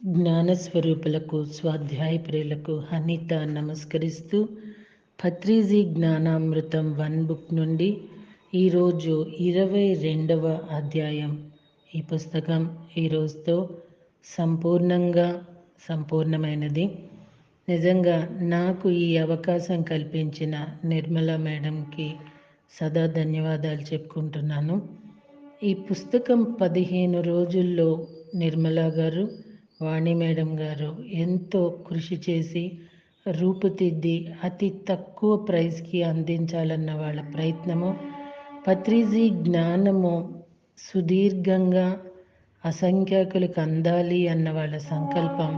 జ్ఞానస్వరూపులకు స్వాధ్యాయ ప్రియులకు హనిత నమస్కరిస్తూ పత్రిజీ జ్ఞానామృతం 1 బుక్ నుండి ఈరోజు 22వ అధ్యాయం. ఈ పుస్తకం ఈరోజుతో సంపూర్ణమైనది. నిజంగా నాకు ఈ అవకాశం కల్పించిన నిర్మల మేడంకి సదా ధన్యవాదాలు చెప్పుకుంటున్నాను. ఈ పుస్తకం 15 రోజుల్లో నిర్మల గారు, వాణి మేడం గారు ఎంతో కృషి చేసి రూపుదిద్ది అతి తక్కువ ప్రైస్కి అందించాలన్న వాళ్ళ ప్రయత్నము, పత్రిజీ జ్ఞానము సుదీర్ఘంగా అసంఖ్యాకులకు అందాలి అన్న వాళ్ళ సంకల్పం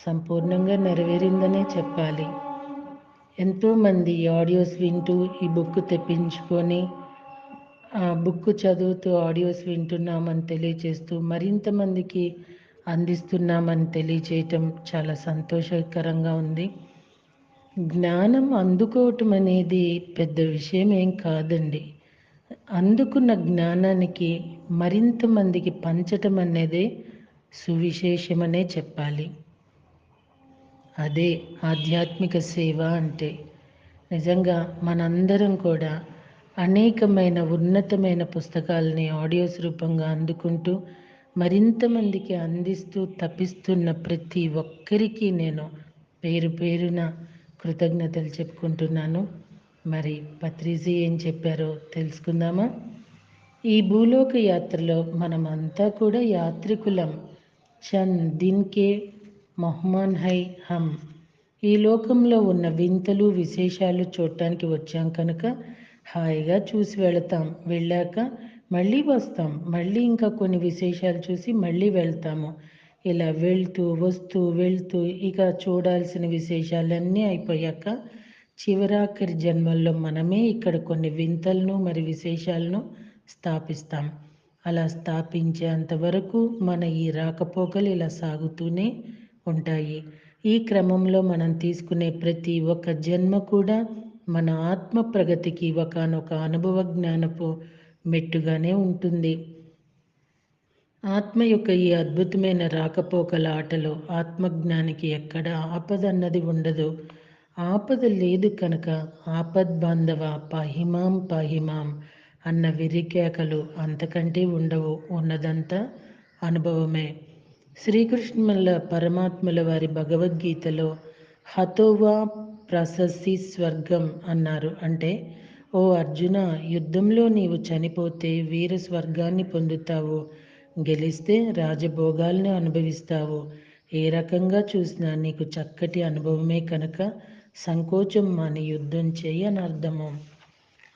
సంపూర్ణంగా నెరవేరిందనే చెప్పాలి. ఎంతోమంది ఆడియోస్ వింటూ ఈ బుక్ తెప్పించుకొని ఆ బుక్ చదువుతూ ఆడియోస్ వింటున్నామని తెలియచేస్తూ మరింతమందికి అందిస్తున్నామని తెలియచేయటం చాలా సంతోషకరంగా ఉంది. జ్ఞానం అందుకోవటం అనేది పెద్ద విషయం ఏం కాదండి. అందుకున్న జ్ఞానానికి మరింత మందికి పంచటం అనేది సువిశేషమనే చెప్పాలి. అదే ఆధ్యాత్మిక సేవ అంటే. నిజంగా మనందరం కూడా అనేకమైన ఉన్నతమైన పుస్తకాలని ఆడియోస్ రూపంగా అందుకుంటూ మరింత మందికి అందిస్తూ తపిస్తున్న ప్రతి ఒక్కరికి నేను పేరు పేరున కృతజ్ఞతలు చెప్పుకుంటున్నాను. మరి పత్రిజీ ఏం చెప్పారో తెలుసుకుందామా? ఈ భూలోక యాత్రలో మనమంతా కూడా యాత్రికులం. చంద్ దిన్కే మెహమాన్ హై హమ్. ఈ లోకంలో ఉన్న వింతలు విశేషాలు చూడటానికి వచ్చాం కనుక హాయిగా చూసి వెళతాం. వెళ్ళాక మళ్ళీ వస్తాం. మళ్ళీ ఇంకా కొన్ని విశేషాలు చూసి మళ్ళీ వెళ్తాము. ఇలా వెళ్తూ ఇక చూడాల్సిన విశేషాలన్నీ అయిపోయాక చివరాఖరి జన్మల్లో మనమే ఇక్కడ కొన్ని వింతలను మరి విశేషాలను స్థాపిస్తాం. అలా స్థాపించేంత వరకు మన ఈ రాకపోకలు ఇలా సాగుతూనే ఉంటాయి. ఈ క్రమంలో మనం తీసుకునే ప్రతి ఒక్క జన్మ కూడా మన ఆత్మ ప్రగతికి ఒకానొక అనుభవ జ్ఞానపు మెట్టుగానే ఉంటుంది. ఆత్మ యొక్క ఈ అద్భుతమైన రాకపోకల ఆటలో ఆత్మజ్ఞానికి ఎక్కడ ఆపద అన్నది ఉండదు. ఆపద లేదు కనుక ఆపద్బాంధవ పాహిమాం పాహిమాం అన్న విరికేకలు అంతకంటే ఉండవు. ఉన్నదంతా అనుభవమే. శ్రీకృష్ణుల పరమాత్మల వారి భగవద్గీతలో హతోవా ప్రశస్తి స్వర్గం అన్నారు. అంటే ఓ అర్జున, యుద్ధంలో నీవు చనిపోతే వీర స్వర్గాన్ని పొందుతావు, గెలిస్తే రాజభోగాల్ని అనుభవిస్తావు. ఏ రకంగా చూసినా నీకు చక్కటి అనుభవమే కనుక సంకోచం మాని యుద్ధం చేయి అని అర్థము.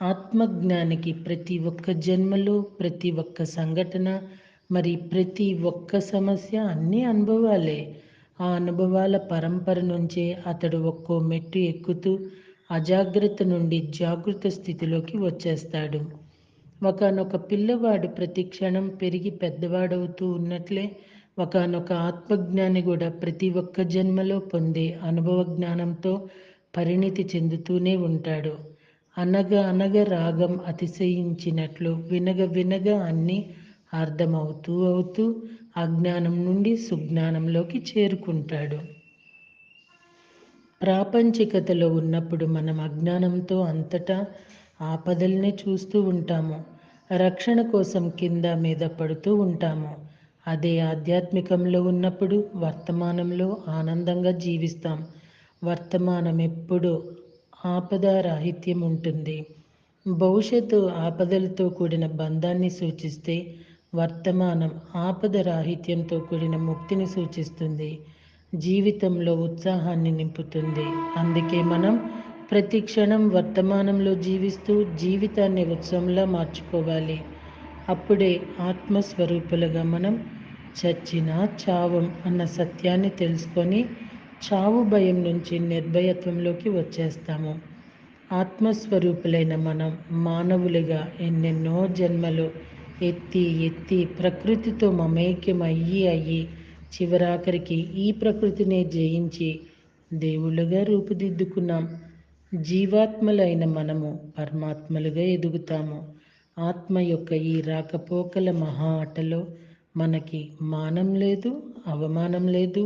ఆత్మజ్ఞానికి ప్రతి ఒక్క జన్మలో ప్రతి ఒక్క సంఘటన మరి ప్రతి ఒక్క సమస్య అన్నీ అనుభవాలే. ఆ అనుభవాల పరంపర నుంచే అతడు ఒక్కో మెట్టు ఎక్కుతూ అజాగ్రత్త నుండి జాగృత స్థితిలోకి వచ్చేస్తాడు. ఒకానొక పిల్లవాడు ప్రతి క్షణం పెరిగి పెద్దవాడవుతూ ఉన్నట్లే ఒకానొక ఆత్మజ్ఞాని కూడా ప్రతి ఒక్క జన్మలో పొందే అనుభవ జ్ఞానంతో పరిణితి చెందుతూనే ఉంటాడు. అనగ రాగం అతిశయించినట్లు వినగ వినగ అన్నీ అర్థమవుతూ అజ్ఞానం నుండి సుజ్ఞానంలోకి చేరుకుంటాడు. ప్రాపంచికతలో ఉన్నప్పుడు మనం అజ్ఞానంతో అంతటా ఆపదల్నే చూస్తూ ఉంటాము. రక్షణ కోసం కింద మీద పడుతూ ఉంటాము. అదే ఆధ్యాత్మికంలో ఉన్నప్పుడు వర్తమానంలో ఆనందంగా జీవిస్తాం. వర్తమానం ఎప్పుడు ఆపదారాహిత్యం ఉంటుంది. భవిష్యత్తు ఆపదలతో కూడిన బంధాన్ని సూచిస్తే వర్తమానం ఆపద రాహిత్యంతో కూడిన ముక్తిని సూచిస్తుంది. జీవితంలో ఉత్సాహాన్ని నింపుతుంది. అందుకే మనం ప్రతి క్షణం వర్తమానంలో జీవిస్తూ జీవితాన్ని ఉత్సవంలా మార్చుకోవాలి. అప్పుడే ఆత్మస్వరూపులుగా మనం చచ్చినా చావం అన్న సత్యాన్ని తెలుసుకొని చావు భయం నుంచి నిర్భయత్వంలోకి వచ్చేస్తాము. ఆత్మస్వరూపులైన మనం మానవులుగా ఎన్నెన్నో జన్మలు ఎత్తి ప్రకృతితో మమేక్యం అయ్యి చివరాఖరికి ఈ ప్రకృతినే జయించి దేవుళ్ళుగా రూపుదిద్దుకున్నాం. జీవాత్మలైన మనము పరమాత్మలుగా ఎదుగుతాము. ఆత్మ యొక్క ఈ రాకపోకల మహా ఆటలో మనకి మానం లేదు, అవమానం లేదు,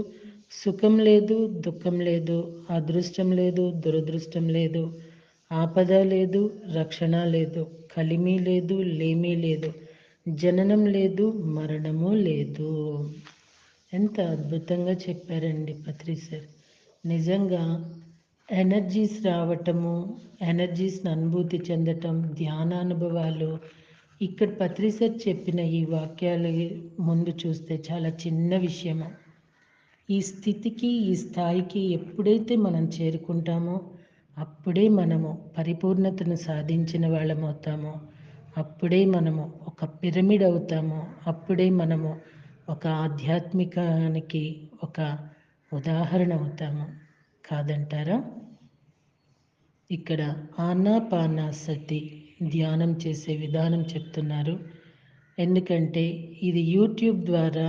సుఖం లేదు, దుఃఖం లేదు, అదృష్టం లేదు, దురదృష్టం లేదు, ఆపద లేదు, రక్షణ లేదు, కలిమి లేదు, లేమి లేదు, జననం లేదు, మరణము లేదు. ఎంత అద్భుతంగా చెప్పారండి పత్రి సార్. నిజంగా ఎనర్జీస్ రావటము, ఎనర్జీస్ని అనుభూతి చెందటం, ధ్యానానుభవాలు, ఇక్కడ పత్రి సార్ చెప్పిన ఈ వాక్యాలు ముందు చూస్తే చాలా చిన్న విషయము. ఈ స్థితికి, ఈ స్థాయికి ఎప్పుడైతే మనం చేరుకుంటామో అప్పుడే మనము పరిపూర్ణతను సాధించిన వాళ్ళమవుతాము. అప్పుడే మనము ఒక పిరమిడ్ అవుతాము. అప్పుడే మనము ఒక ఆధ్యాత్మికానికి ఒక ఉదాహరణ అవుతాము. కాదంటారా? ఇక్కడ ఆనాపానసతి ధ్యానం చేసే విధానం చెప్తున్నారు. ఎందుకంటే ఇది యూట్యూబ్ ద్వారా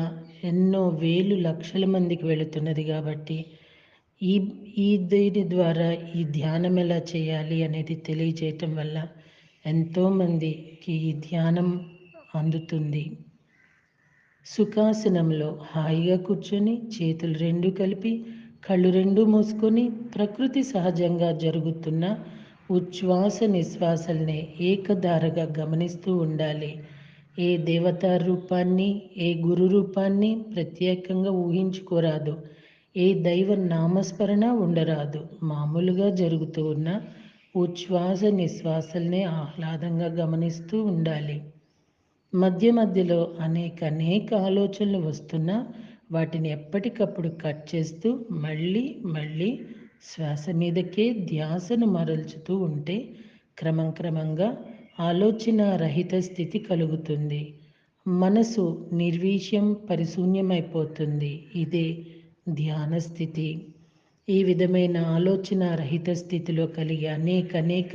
ఎన్నో వేలు లక్షల మందికి వెళుతున్నది కాబట్టి ఈ ఈ దీని ద్వారా ఈ ధ్యానం ఎలా చేయాలి అనేది తెలియజేయటం వల్ల ఎంతోమందికి ఈ ధ్యానం అందుతుంది. సుఖాసనంలో హాయిగా కూర్చొని చేతులు రెండు కలిపి కళ్ళు రెండు మూసుకొని ప్రకృతి సహజంగా జరుగుతున్న ఉచ్ఛ్వాస నిశ్వాసల్ని ఏకధారగా గమనిస్తూ ఉండాలి. ఏ దేవతా రూపాన్ని, ఏ గురు రూపాన్ని ప్రత్యేకంగా ఊహించుకోరాదు. ఏ దైవ నామస్మరణ ఉండరాదు. మామూలుగా జరుగుతూ ఉన్న ఉచ్ఛ్వాస నిశ్వాసల్ని ఆహ్లాదంగా గమనిస్తూ ఉండాలి. మధ్య మధ్యలో అనేక ఆలోచనలు వస్తున్నా వాటిని ఎప్పటికప్పుడు కట్ చేస్తూ మళ్ళీ మళ్ళీ శ్వాస మీదకే ధ్యాసను మరల్చుతూ ఉంటే క్రమంగా ఆలోచన రహిత స్థితి కలుగుతుంది. మనసు నిర్వీర్యం పరిశూన్యమైపోతుంది. ఇదే ధ్యాన స్థితి. ఈ విధమైన ఆలోచన రహిత స్థితిలో కలిగే అనేక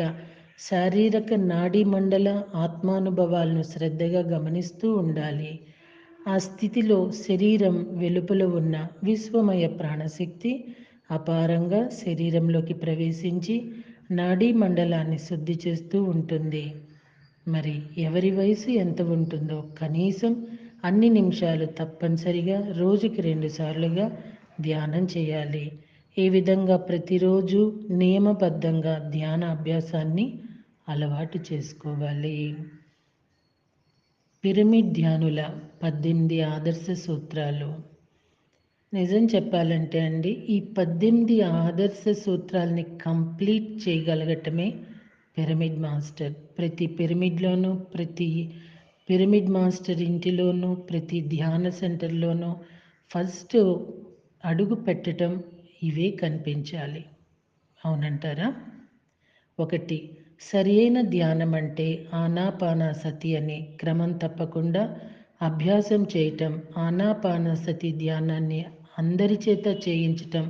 శారీరక నాడీ మండల ఆత్మానుభవాలను శ్రద్ధగా గమనిస్తూ ఉండాలి. ఆ స్థితిలో శరీరం వెలుపల ఉన్న విశ్వమయ ప్రాణశక్తి అపారంగా శరీరంలోకి ప్రవేశించి నాడీ మండలాన్ని శుద్ధి చేస్తూ ఉంటుంది. మరి ఎవరి వయసు ఎంత ఉంటుందో కనీసం అన్ని నిమిషాలు తప్పనిసరిగా రోజుకి 2 సార్లుగా ధ్యానం చేయాలి. ఈ విధంగా ప్రతిరోజు నియమబద్ధంగా ధ్యాన అభ్యాసాన్ని అలవాటు చేసుకోవాలి. పిరమిడ్ ధ్యానుల 18 ఆదర్శ సూత్రాలు. నిజం చెప్పాలంటే అండి, ఈ 18 ఆదర్శ సూత్రాల్ని కంప్లీట్ చేయగలగటమే పిరమిడ్ మాస్టర్. ప్రతి పిరమిడ్లోనూ, ప్రతి పిరమిడ్ మాస్టర్ ఇంటిలోనూ, ప్రతి ధ్యాన సెంటర్లోనూ ఫస్ట్ అడుగు పెట్టడం ఇవే కనిపించాలి. అవునంటారా? 1. సరి అయిన ధ్యానం అంటే ఆనాపానసతి అని క్రమం తప్పకుండా అభ్యాసం చేయటం. ఆనాపానసతి ధ్యానాన్ని అందరి చేత చేయించటం.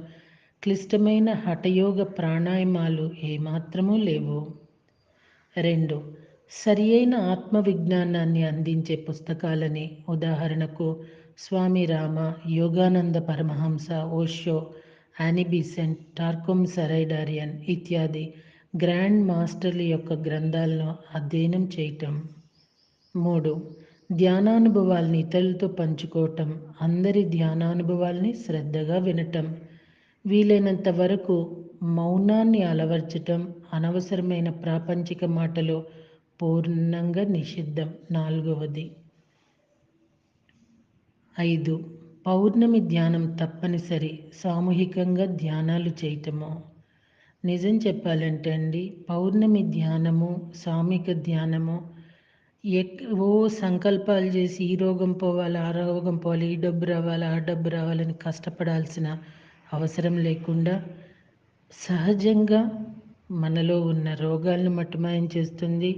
క్లిష్టమైన హఠయోగ ప్రాణాయామాలు ఏమాత్రమూ లేవు. 2. సరి అయిన ఆత్మవిజ్ఞానాన్ని అందించే పుస్తకాలని, ఉదాహరణకు స్వామి రామ, యోగానంద పరమహంస, ఓషో, యానీ బీసెంట్, టార్కోమ్ సరైడారియన్ ఇత్యాది గ్రాండ్ మాస్టర్ల యొక్క గ్రంథాలను అధ్యయనం చేయటం. 3. ధ్యానానుభవాల్ని ఇతరులతో పంచుకోవటం. అందరి ధ్యానానుభవాల్ని శ్రద్ధగా వినటం. వీలైనంత వరకు మౌనాన్ని అలవర్చటం. అనవసరమైన ప్రాపంచిక మాటలు పూర్ణంగా నిషిద్ధం. 4. 5. పౌర్ణమి ధ్యానం తప్పనిసరి. సామూహికంగా ధ్యానాలు చేయటము. నిజం చెప్పాలంటే అండి, పౌర్ణమి ధ్యానము, సామూహిక ధ్యానము ఓ సంకల్పాలు చేసి ఈ రోగం పోవాలి, ఆ రోగం పోవాలి, ఈ డబ్బు రావాలి, ఆ డబ్బు రావాలని కష్టపడాల్సిన అవసరం లేకుండా సహజంగా మనలో ఉన్న రోగాలను మట్టుమాయం చేస్తుంది.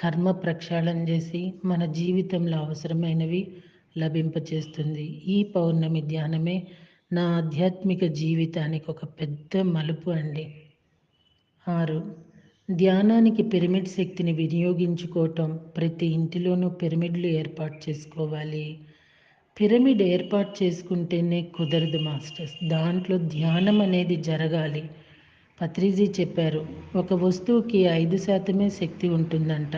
కర్మ ప్రక్షాళన చేసి మన జీవితంలో అవసరమైనవి లభింపచేస్తుంది. ఈ పౌర్ణమి ధ్యానమే నా ఆధ్యాత్మిక జీవితానికి ఒక పెద్ద మలుపు అండి. 6. ధ్యానానికి పిరమిడ్ శక్తిని వినియోగించుకోవటం. ప్రతి ఇంటిలోనూ పిరమిడ్లు ఏర్పాటు చేసుకోవాలి. పిరమిడ్ ఏర్పాటు చేసుకుంటేనే కుదరదు మాస్టర్స్. దాంట్లో ధ్యానం అనేది జరగాలి. పత్రిజీ చెప్పారు, ఒక వస్తువుకి 5% శక్తి ఉంటుందంట,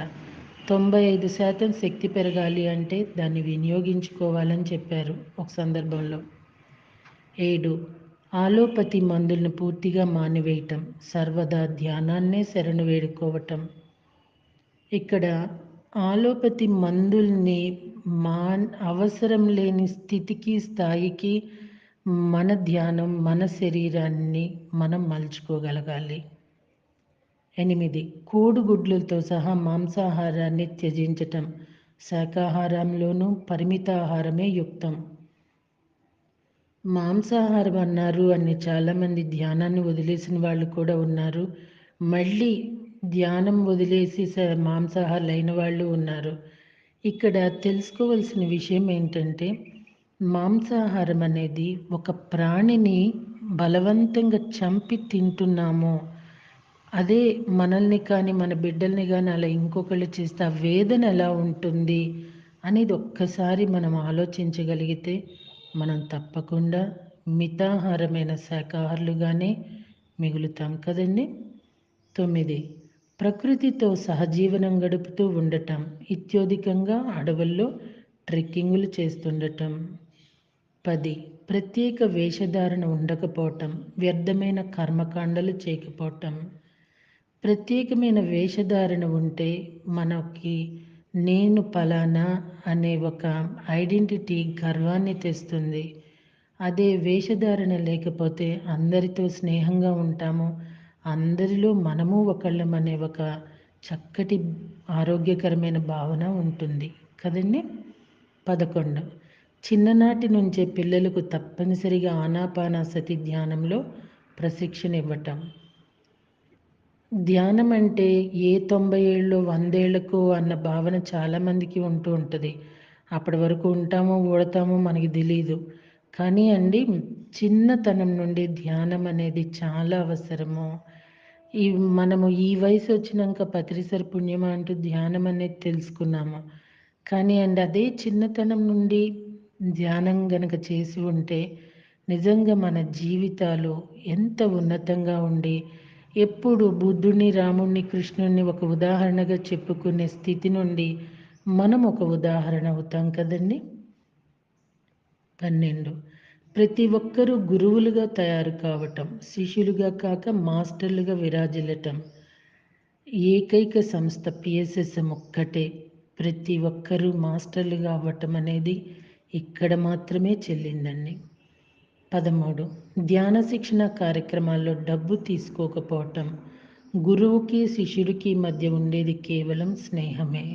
95% శక్తి పెరగాలి అంటే దాన్ని వినియోగించుకోవాలని చెప్పారు ఒక సందర్భంలో. 7 ఆలోపతి మందులను పూర్తిగా మానివేయటం, సర్వదా ధ్యానాన్నే శరణు వేడుకోవటం. ఇక్కడ ఆలోపతి మందుల్ని అవసరం లేని స్థితికి, స్థాయికి మన ధ్యానం, మన శరీరాన్ని మనం మలుచుకోగలగాలి. 8 కోడిగుడ్లతో సహా మాంసాహారాన్ని త్యజించటం, శాకాహారంలోనూ పరిమితాహారమే యుక్తం. మాంసాహారం అన్నారు అని చాలామంది ధ్యానాన్ని వదిలేసిన వాళ్ళు కూడా ఉన్నారు. మళ్ళీ ధ్యానం వదిలేసి మాంసాహారులైన వాళ్ళు ఉన్నారు. ఇక్కడ తెలుసుకోవాల్సిన విషయం ఏంటంటే, మాంసాహారం అనేది ఒక ప్రాణిని బలవంతంగా చంపి తింటున్నాము. అదే మనల్ని కానీ, మన బిడ్డల్ని గానీ అలా ఇంకొకళ్ళు చేస్తే ఆ వేదన ఎలా ఉంటుంది అనేది ఒక్కసారి మనం ఆలోచించగలిగితే, మనం తప్పకుండా మితాహారమైన శాకాహారులుగానే మిగులుతాం కదండి. 9 ప్రకృతితో సహజీవనం గడుపుతూ ఉండటం, ఇత్యధికంగా అడవుల్లో ట్రెక్కింగులు చేస్తుండటం. 10 ప్రత్యేక వేషధారణ ఉండకపోవటం, వ్యర్థమైన కర్మకాండలు చేయకపోవటం. ప్రత్యేకమైన వేషధారణ ఉంటే మనకి నేను పలానా అనే ఒక ఐడెంటిటీ, గర్వాన్ని తెస్తుంది. అదే వేషధారణ లేకపోతే అందరితో స్నేహంగా ఉంటాము. అందరిలో మనము ఒకళ్ళం అనే ఒక చక్కటి ఆరోగ్యకరమైన భావన ఉంటుంది కదండి. 11 చిన్ననాటి నుంచే పిల్లలకు తప్పనిసరిగా ఆనాపానసతి ధ్యానంలో ప్రశిక్షణ ఇవ్వటం. ధ్యానం అంటే ఏ 90 ఏళ్ళో, 100 ఏళ్ళకో అన్న భావన చాలామందికి ఉంటూ ఉంటుంది. అప్పటి వరకు ఉంటామో, ఊడతామో మనకి తెలీదు. కానీ అండి, చిన్నతనం నుండి ధ్యానం అనేది చాలా అవసరము. ఈ మనము ఈ వయసు వచ్చినాక పత్రిసరి పుణ్యమా అంటూ ధ్యానం అనేది తెలుసుకున్నాము. కానీ అండి, అదే చిన్నతనం నుండి ధ్యానం గనక చేసి ఉంటే నిజంగా మన జీవితాలు ఎంత ఉన్నతంగా ఉండి, ఎప్పుడు బుద్ధుడిని, రాముడిని, కృష్ణుడిని ఒక ఉదాహరణగా చెప్పుకునే స్థితి నుండి మనం ఒక ఉదాహరణ అవుతాం కదండి. 12 ప్రతి ఒక్కరూ గురువులుగా తయారు కావటం, శిష్యులుగా కాక మాస్టర్లుగా విరాజిల్లటం. ఏకైక సంస్థ పిఎస్ఎస్ఎం ఒక్కటే. ప్రతి ఒక్కరూ మాస్టర్లుగా అవ్వటం అనేది ఇక్కడ మాత్రమే చెల్లిందండి. 13 ధ్యాన శిక్షణ కార్యక్రమాల్లో డబ్బు తీసుకోకపోవటం. గురువుకి, శిష్యుడికి మధ్య ఉండేది కేవలం స్నేహమే.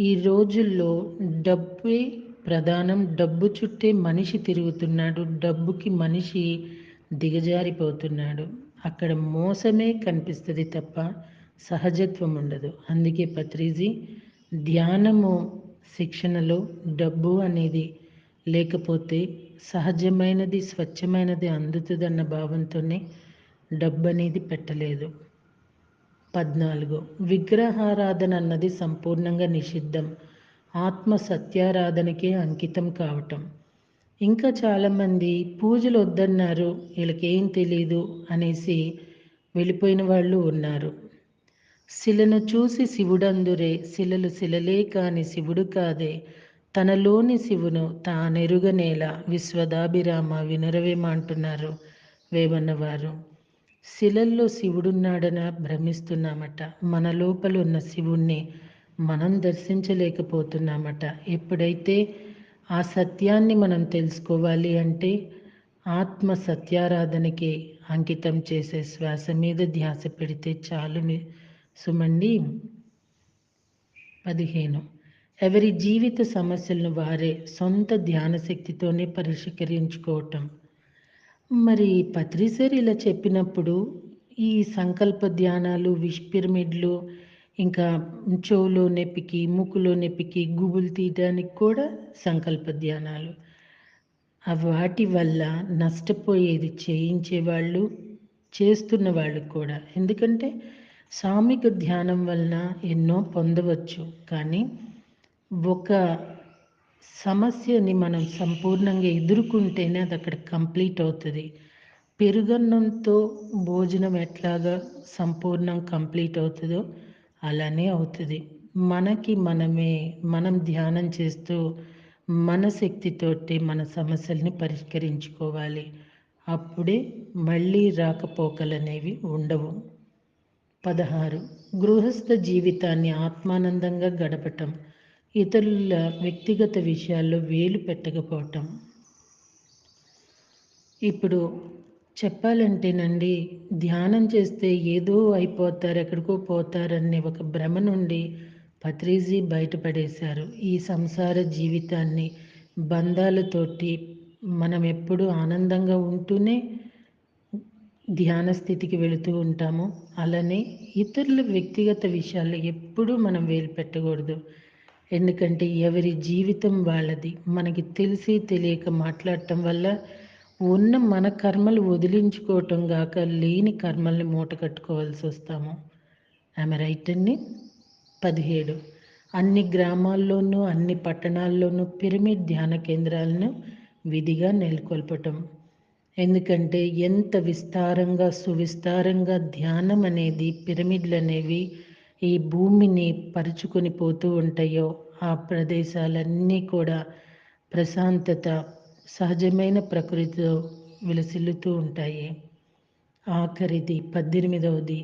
ఈ రోజుల్లో డబ్బే ప్రధానం. డబ్బు చుట్టే మనిషి తిరుగుతున్నాడు. డబ్బుకి మనిషి దిగజారిపోతున్నాడు. అక్కడ మోసమే కనిపిస్తుంది తప్ప సహజత్వం ఉండదు. అందుకే పత్రిజీ ధ్యానము శిక్షణలో డబ్బు అనేది లేకపోతే సహజమైనది, స్వచ్ఛమైనది అందుతుందన్న భావంతోనే డబ్బు అనేది పెట్టలేదు. 14 విగ్రహారాధన అన్నది సంపూర్ణంగా నిషిద్ధం. ఆత్మ సత్యారాధనకే అంకితం కావటం. ఇంకా చాలామంది పూజలు వద్దన్నారు, వీళ్ళకేం తెలీదు అనేసి వెళ్ళిపోయిన వాళ్ళు ఉన్నారు. శిలను చూసి శివుడందురే, శిలలు శిలలే కాని శివుడు కాదే, తనలోని శివును తానెరుగనేల, విశ్వదాభిరామ వినరవేమ అంటున్నారు వేమన్న వారు. శిలల్లో శివుడున్నాడన భ్రమిస్తున్నామట. మన లోపల ఉన్న శివుణ్ణి మనం దర్శించలేకపోతున్నామట. ఎప్పుడైతే ఆ సత్యాన్ని మనం తెలుసుకోవాలి అంటే ఆత్మ సత్యారాధనకి అంకితం చేసే శ్వాస మీద ధ్యాస పెడితే చాలు సుమండి. 15 ఎవరి జీవిత సమస్యలను వారే సొంత ధ్యాన శక్తితోనే పరిష్కరించుకోవటం. మరి పత్రిసారి ఇలా చెప్పినప్పుడు ఈ సంకల్ప ధ్యానాలు, విష్ పిరమిడ్లు, ఇంకా చెవులో నొప్పికి, ముక్కులో నొప్పికి, గుబులు తీయడానికి కూడా సంకల్ప ధ్యానాలు. వాటి వల్ల నష్టపోయేది చేయించేవాళ్ళు, చేస్తున్న వాళ్ళు కూడా. ఎందుకంటే సామూహిక ధ్యానం వలన ఎన్నో పొందవచ్చు. కానీ ఒక సమస్యని మనం సంపూర్ణంగా ఎదుర్కొంటేనే అది అక్కడ కంప్లీట్ అవుతుంది. పెరుగన్నంతో భోజనం ఎట్లాగా సంపూర్ణం కంప్లీట్ అవుతుందో అలానే అవుతుంది. మనకి మనమే మనం ధ్యానం చేస్తూ మన శక్తితోటి మన సమస్యల్ని పరిష్కరించుకోవాలి. అప్పుడే మళ్ళీ రాకపోకలనేవి ఉండవు. 16 గృహస్థ జీవితాన్ని ఆత్మానందంగా గడపటం. ఇతరుల వ్యక్తిగత విషయాల్లో వేలు పెట్టకపోవటం. ఇప్పుడు చెప్పాలంటేనండి, ధ్యానం చేస్తే ఏదో అయిపోతారు, ఎక్కడికో పోతారనే ఒక భ్రమ నుండి పత్రిజీ బయటపడేశారు. ఈ సంసార జీవితాన్ని బంధాలతోటి మనం ఎప్పుడూ ఆనందంగా ఉంటూనే ధ్యాన స్థితికి వెళుతూ ఉంటాము. అలానే ఇతరుల వ్యక్తిగత విషయాల్లో ఎప్పుడూ మనం వేలు పెట్టకూడదు. ఎందుకంటే ఎవరి జీవితం వాళ్ళది. మనకి తెలిసి తెలియక మాట్లాడటం వల్ల ఉన్న మన కర్మలు వదిలించుకోవటం గాక లేని కర్మల్ని మూట కట్టుకోవాల్సి వస్తాము. ఆమె రైట్ అండి. 17 అన్ని గ్రామాల్లోనూ అన్ని పట్టణాల్లోనూ పిరమిడ్ ధ్యాన కేంద్రాలను విధిగా నెలకొల్పటం. ఎందుకంటే ఎంత విస్తారంగా సువిస్తారంగా ధ్యానం అనేది పిరమిడ్లు అనేవి ఈ భూమిని పరుచుకొని పోతూ ఉంటాయో ఆ ప్రదేశాలన్నీ కూడా ప్రశాంతత సహజమైన ప్రకృతితో విలసిల్లుతూ ఉంటాయి. ఆఖరిది 18వది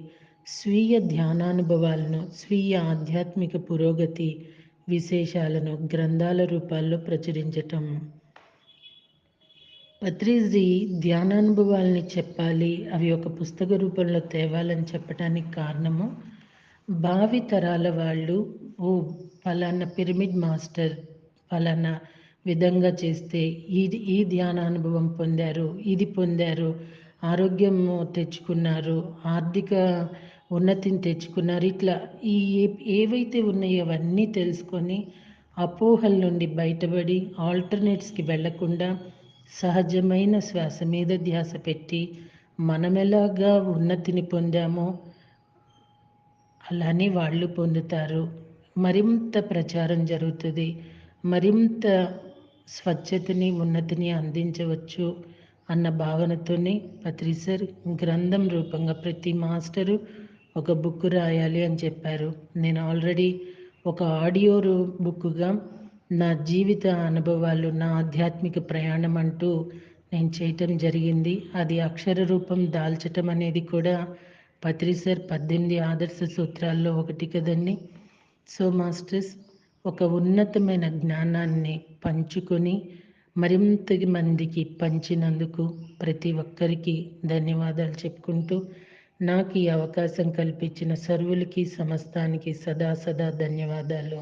స్వీయ ధ్యానానుభవాలను స్వీయ ఆధ్యాత్మిక పురోగతి విశేషాలను గ్రంథాల రూపాల్లో ప్రచురించటం. పత్రిజీ ధ్యానానుభవాల్ని చెప్పాలి, అవి ఒక పుస్తక రూపంలో తేవాలని చెప్పటానికి కారణము, భావి తరాల వాళ్ళు ఓ ఫలానా పిరమిడ్ మాస్టర్ ఫలానా విధంగా చేస్తే ఈ ధ్యానానుభవం పొందారు, ఇది పొందారు, ఆరోగ్యం తెచ్చుకున్నారు, ఆర్థిక ఉన్నతిని తెచ్చుకున్నారు. ఇట్లా ఈ ఏవైతే ఉన్నాయో అవన్నీ తెలుసుకొని అపోహల నుండి బయటపడి ఆల్టర్నేట్స్కి వెళ్లకుండా సహజమైన శ్వాస మీద ధ్యాస పెట్టి మనమెలాగా ఉన్నతిని పొందామో అలానే వాళ్ళు పొందుతారు. మరింత ప్రచారం జరుగుతుంది. మరింత స్వచ్ఛతని ఉన్నతిని అందించవచ్చు అన్న భావనతోనే పత్రిసర్ గ్రంథం రూపంగా ప్రతి మాస్టరు ఒక బుక్ రాయాలి అని చెప్పారు. నేను ఆల్రెడీ ఒక ఆడియో బుక్గా నా జీవిత అనుభవాలు, నా ఆధ్యాత్మిక ప్రయాణం అంటూ నేను చేయటం జరిగింది. అది అక్షర రూపం దాల్చటం అనేది కూడా పత్రిసర్ 18 ఆదర్శ సూత్రాల్లో ఒకటి కదండి. సో మాస్టర్స్, ఒక ఉన్నతమైన జ్ఞానాన్ని పంచుకొని మరింత మందికి పంచినందుకు ప్రతి ఒక్కరికి ధన్యవాదాలు చెప్పుకుంటూ, నాకు ఈ అవకాశం కల్పించిన సర్వులకి సమస్తానికి సదా సదా ధన్యవాదాలు.